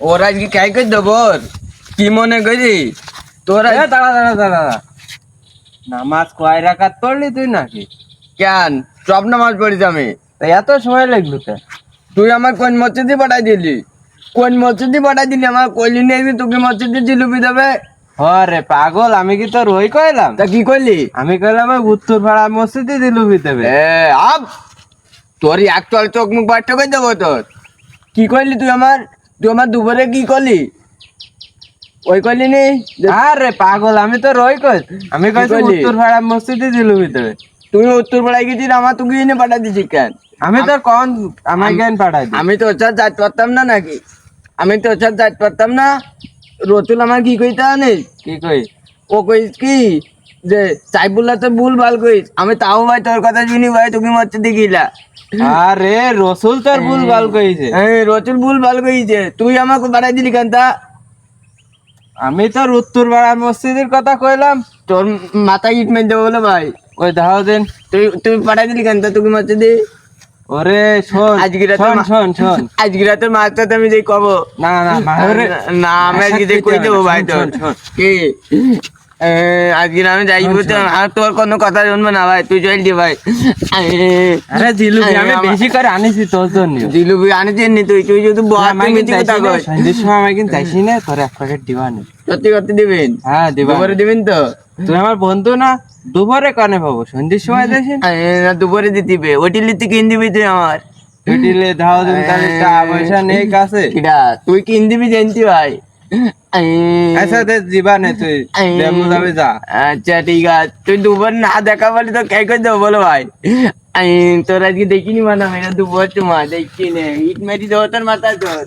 ওরা আজকে কাই করে দেবো কি মনে করি তোরা দাঁড়া নামাজ কয় রাকাত পড়লি তুই নাকি? কেন সব নামাজ পড়িস আমি। তা এত সময় লাগলো কে? তুই আমার কোন মসজিদে পাঠাই দিলি? কোন মসজিদে পাঠাই দিলি? আমার কইলি নেই তোকে মসজিদে জিলুপি দেবে। রে পাগল, আমি কি তোর ওই কইলাম? তা কি করলি? আমি কইলাম ওই উত্তর পাড়া মসজিদে দিলুবি দেবে। আব তোর একটাল চোখ মুখ বাট্টা করে দেবো তোর। কি করলি তুই আমার দুপুরে কি করলি? ওই করলি নি? আরে পাগল, আমি তোর ওই কই, আমি কইছি কইলি? উত্তর পাড়া মসজিদে দিলুবি দেবে। তুই উত্তর পাড়ায় গেছিস আমার তোকে এনে পাঠা দিছিস কেন? আমি তোর কোন আমার জ্ঞান পাঠাই দিই? আমি তোর সাথে যাইতে পারতাম না নাকি? আমি তোর সাথে যাইতে পারতাম না? রতুল আমার কি কইতে আনিস? কি কই? ও কইস কি যে সাইবুল্লাহ তো ভুল ভাল কইস। আমি তাও ভাই তোর কথা শুনি ভাই তুমি মসজিদে গিলা। আরে রসুল তোর ভুল ভাল কইছে। রতুল ভুল ভাল কইছে, তুই আমাকে পাঠাই দিলি কেন তা? আমি তোর উত্তর পাড়া মসজিদের কথা কইলাম। তোর মাথায় ইট মেরে দেবো বলে ভাই। ওই দাও দেন। তুই পাঠাই দিলি কেন তা তোকে মসজিদে? ওরে শোন আজকে রাতে শোন শোন শোন আজকে রাতে মাছটা আমি যেই কব না না মাহরে না আমি আজকে যে কই দেবো ভাই তোর কি আজকে আমি যাইবো তো আর তোর কোনো কথা শুনবো না ভাই, তুই চল দি ভাই। আরে জিলুবি আমি বেশি করে আনিছি তোর জন্য। জিলুপি আনিছেন নি তুই তুই যদি সন্ধ্যের সময় আমি কিন্তু যাইছি না, তোর এক প্যাকেট দিবা না। সত্যি করতে দিবেন? হ্যাঁ দিবা। দুপুরে দিবেন তো? তুই আমার বন্ধু না, দুপুরে কানে পাবো, সন্ধ্যের সময় যাইছি না দুপুরে দিতিবে ওটিলি তুই কিন দিবি তুই আমার দিলে দাও দিন, তাহলে টাকা পয়সা নেই কাছে। তুই কিন দিবি জানতি ভাই। আচ্ছা দে দিবা না তুই দেমু যাবে যা। আচ্ছা ঠিক আছে, তুই দুপুর না দেখা বলে তো কে করে দেবো বলো ভাই। তোর আজকে দেখিনি মানে দুপুর তোমার দেখিনি ইট মেরি দেবো তোর মাথা তোর